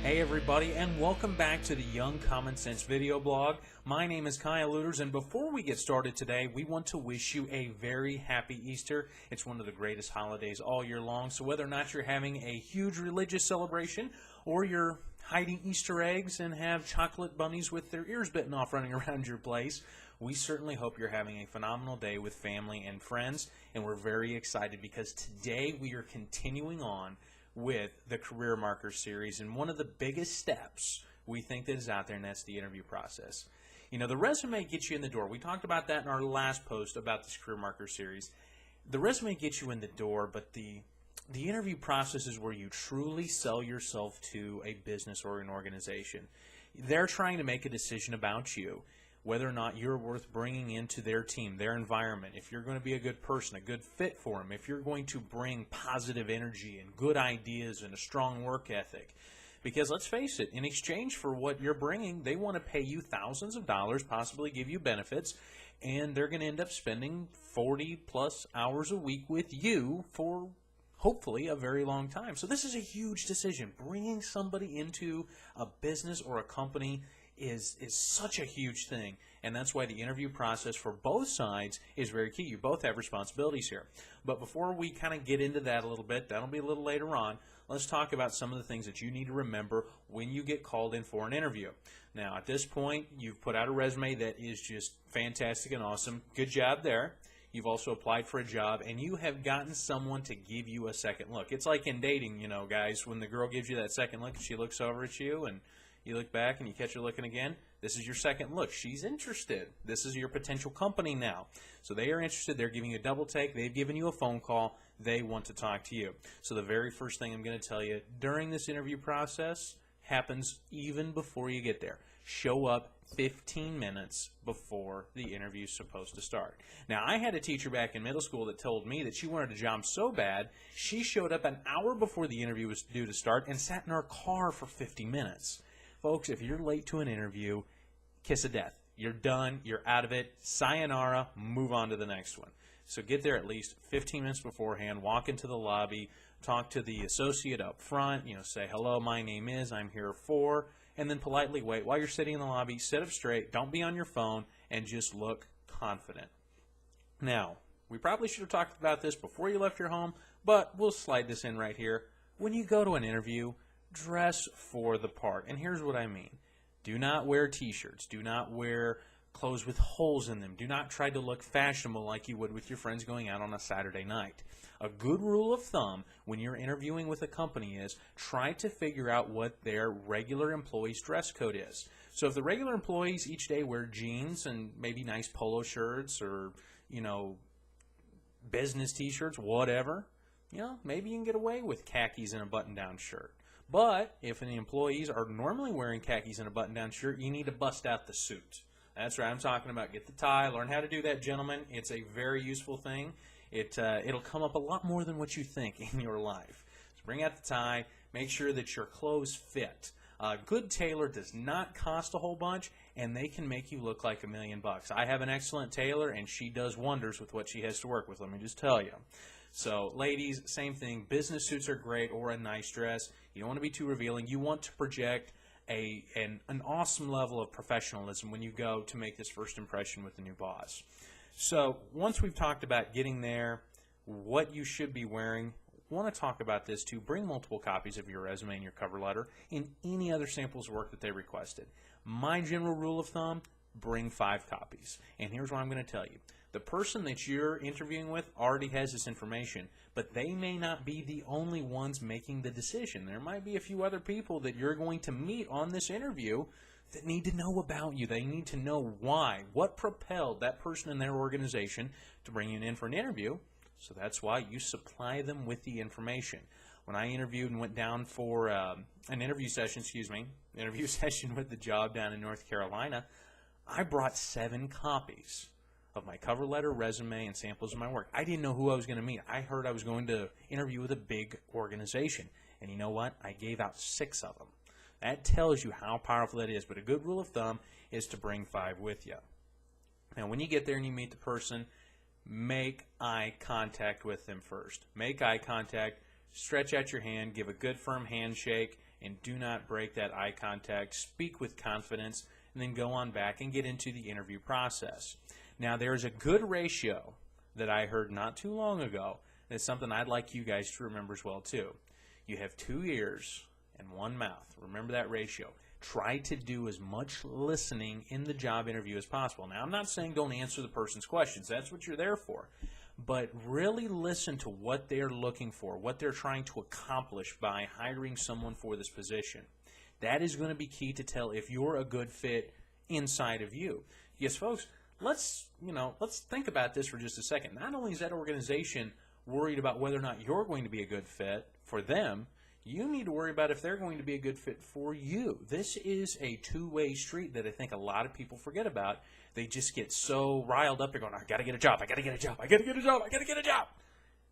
Hey everybody, and welcome back to the Young Common Sense video blog. My name is Kyle Luetters, and before we get started today, we want to wish you a very happy Easter. It's one of the greatest holidays all year long, so whether or not you're having a huge religious celebration or you're hiding Easter eggs and have chocolate bunnies with their ears bitten off running around your place, we certainly hope you're having a phenomenal day with family and friends, and we're very excited because today we are continuing on with the Career Markers series, and one of the biggest steps we think that is out there, and that's the interview process. You know, the resume gets you in the door. We talked about that in our last post about this Career Markers series. The resume gets you in the door, but the interview process is where you truly sell yourself to a business or an organization. They're trying to make a decision about you, whether or not you're worth bringing into their team, their environment, if you're going to be a good person, a good fit for them, if you're going to bring positive energy and good ideas and a strong work ethic. Because let's face it, in exchange for what you're bringing, they want to pay you thousands of dollars, possibly give you benefits, and they're going to end up spending 40 plus hours a week with you for hopefully a very long time. So this is a huge decision. Bringing somebody into a business or a company is such a huge thing, and that's why the interview process for both sides is very key. You both have responsibilities here. But before we kind of get into that a little bit, that'll be a little later on, let's talk about some of the things that you need to remember when you get called in for an interview. Now, at this point, you've put out a resume that is just fantastic and awesome. Good job there. You've also applied for a job, and you have gotten someone to give you a second look. It's like in dating, you know, guys, when the girl gives you that second look and she looks over at you and you look back and you catch her looking again. This is your second look. She's interested. This is your potential company now. So they are interested. They're giving you a double take. They've given you a phone call. They want to talk to you. So the very first thing I'm going to tell you during this interview process happens even before you get there. Show up 15 minutes before the interview is supposed to start. Now, I had a teacher back in middle school that told me that she wanted a job so bad, she showed up an hour before the interview was due to start and sat in her car for 50 minutes. Folks, if you're late to an interview, kiss of death. You're done. You're out of it. Sayonara. Move on to the next one. So get there at least 15 minutes beforehand. Walk into the lobby. Talk to the associate up front. You know, say, hello, my name is, I'm here for, and then politely wait. While you're sitting in the lobby, sit up straight. Don't be on your phone, and just look confident. Now, we probably should have talked about this before you left your home, but we'll slide this in right here. When you go to an interview, dress for the part. And here's what I mean. Do not wear t-shirts. Do not wear clothes with holes in them. Do not try to look fashionable like you would with your friends going out on a Saturday night. A good rule of thumb when you're interviewing with a company is try to figure out what their regular employees' dress code is. So if the regular employees each day wear jeans and maybe nice polo shirts or, you know, business t-shirts, whatever, you know, maybe you can get away with khakis and a button-down shirt. But if the employees are normally wearing khakis and a button-down shirt, you need to bust out the suit. That's right, I'm talking about get the tie. Learn how to do that, gentlemen. It's a very useful thing. It'll come up a lot more than what you think in your life. So bring out the tie. Make sure that your clothes fit. A good tailor does not cost a whole bunch, and they can make you look like $1 million. I have an excellent tailor, and she does wonders with what she has to work with, let me just tell you. So, ladies, same thing. Business suits are great, or a nice dress. You don't want to be too revealing. You want to project an awesome level of professionalism when you go to make this first impression with the new boss. So, once we've talked about getting there, what you should be wearing, want to talk about this too. Bring multiple copies of your resume and your cover letter and any other samples of work that they requested. My general rule of thumb, bring 5 copies. And here's what I'm going to tell you. The person that you're interviewing with already has this information, but they may not be the only ones making the decision. There might be a few other people that you're going to meet on this interview that need to know about you. They need to know why, what propelled that person in their organization to bring you in for an interview. So that's why you supply them with the information. When I interviewed and went down for an interview session with the job down in North Carolina, I brought 7 copies of my cover letter, resume, and samples of my work. I didn't know who I was going to meet. I heard I was going to interview with a big organization. And you know what? I gave out 6 of them. That tells you how powerful that is. But a good rule of thumb is to bring 5 with you. Now, when you get there and you meet the person, make eye contact with them first. Make eye contact, stretch out your hand, give a good firm handshake, and do not break that eye contact. Speak with confidence, and then go on back and get into the interview process. Now, there's a good ratio that I heard not too long ago. That's something I'd like you guys to remember as well, too. You have 2 ears and 1 mouth. Remember that ratio. Try to do as much listening in the job interview as possible. Now, I'm not saying don't answer the person's questions. That's what you're there for. But really listen to what they're looking for, what they're trying to accomplish by hiring someone for this position. That is going to be key to tell if you're a good fit inside of you. Yes, folks, let's think about this for just a second. Not only is that organization worried about whether or not you're going to be a good fit for them, you need to worry about if they're going to be a good fit for you. This is a two-way street that I think a lot of people forget about. They just get so riled up. They're going, I got to get a job, I got to get a job, I got to get a job, I got to get a job.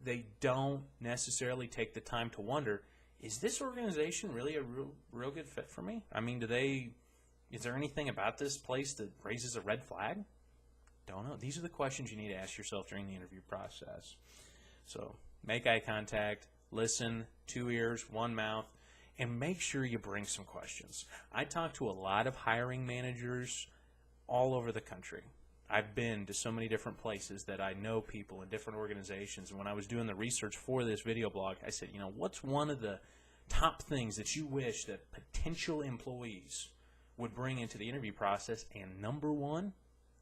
They don't necessarily take the time to wonder, is this organization really a real good fit for me? I mean, is there anything about this place that raises a red flag? Don't know. These are the questions you need to ask yourself during the interview process. So make eye contact, listen, 2 ears, 1 mouth, and make sure you bring some questions. I talk to a lot of hiring managers all over the country. I've been to so many different places that I know people in different organizations. And when I was doing the research for this video blog, I said, what's one of the top things that you wish that potential employees would bring into the interview process? And number one,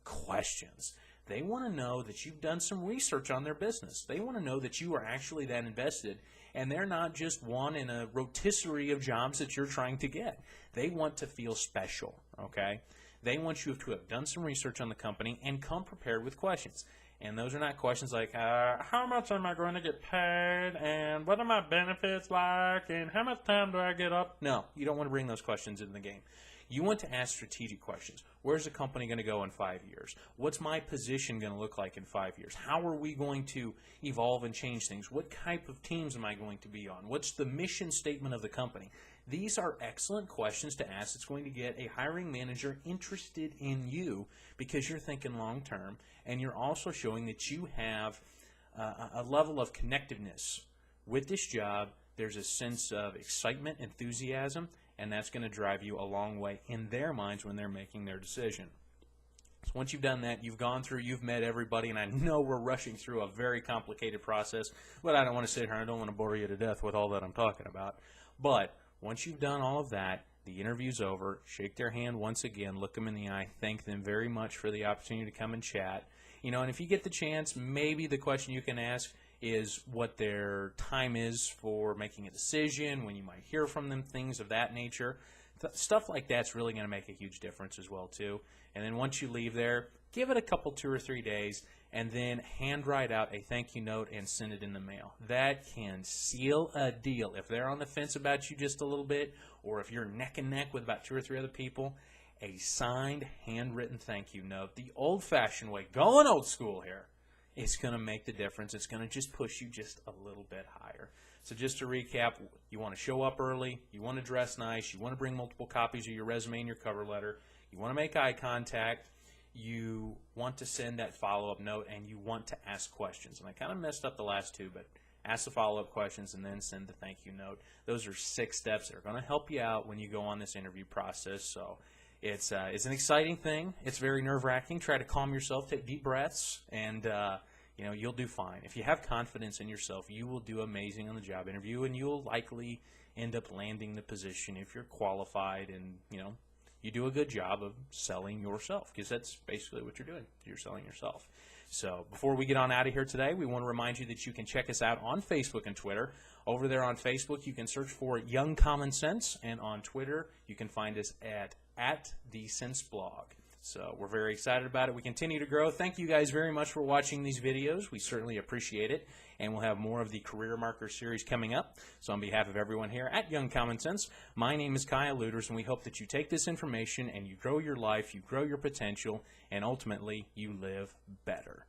questions. They want to know that you've done some research on their business. They want to know that you are actually that invested, and they're not just one in a rotisserie of jobs that you're trying to get. They want to feel special, okay? They want you to have done some research on the company and come prepared with questions. And those are not questions like, how much am I going to get paid, and what are my benefits like, and how much time do I get up? No, you don't want to bring those questions into the game. You want to ask strategic questions. Where's the company going to go in 5 years? What's my position going to look like in 5 years? How are we going to evolve and change things? What type of teams am I going to be on? What's the mission statement of the company? These are excellent questions to ask. It's going to get a hiring manager interested in you because you're thinking long term, and you're also showing that you have a level of connectiveness with this job. There's a sense of excitement, enthusiasm, and that's going to drive you a long way in their minds when they're making their decision. So once you've done that, you've gone through, you've met everybody, and I know we're rushing through a very complicated process, but I don't want to sit here and I don't want to bore you to death with all that I'm talking about. But once you've done all of that, the interview's over, shake their hand once again, look them in the eye, thank them very much for the opportunity to come and chat. And if you get the chance, maybe the question you can ask is what their time is for making a decision, when you might hear from them, things of that nature. Stuff like that's really going to make a huge difference as well, too. And then once you leave there, give it a couple, 2 or 3 days, and then handwrite out a thank you note and send it in the mail. That can seal a deal. If they're on the fence about you just a little bit, or if you're neck and neck with about 2 or 3 other people, a signed, handwritten thank you note, the old-fashioned way, going old school here, it's going to make the difference. It's going to just push you just a little bit higher. So just to recap, you want to show up early, you want to dress nice, you want to bring multiple copies of your resume and your cover letter, you want to make eye contact, you want to send that follow-up note, and you want to ask questions. And I kind of messed up the last 2, but ask the follow-up questions and then send the thank you note. Those are 6 steps that are going to help you out when you go on this interview process. So it's an exciting thing. It's very nerve-wracking. Try to calm yourself, take deep breaths, and you'll do fine. If you have confidence in yourself, you will do amazing on the job interview, and you'll likely end up landing the position if you're qualified and you do a good job of selling yourself, because that's basically what you're doing. You're selling yourself. So before we get on out of here today, we want to remind you that you can check us out on Facebook and Twitter. Over there on Facebook, you can search for Young Common Sense, and on Twitter, you can find us at the Sense Blog. So we're very excited about it. We continue to grow. Thank you guys very much for watching these videos. We certainly appreciate it. And we'll have more of the Career Marker series coming up. So on behalf of everyone here at Young Common Sense, my name is Kyle Luetters, and we hope that you take this information and you grow your life, you grow your potential, and ultimately you live better.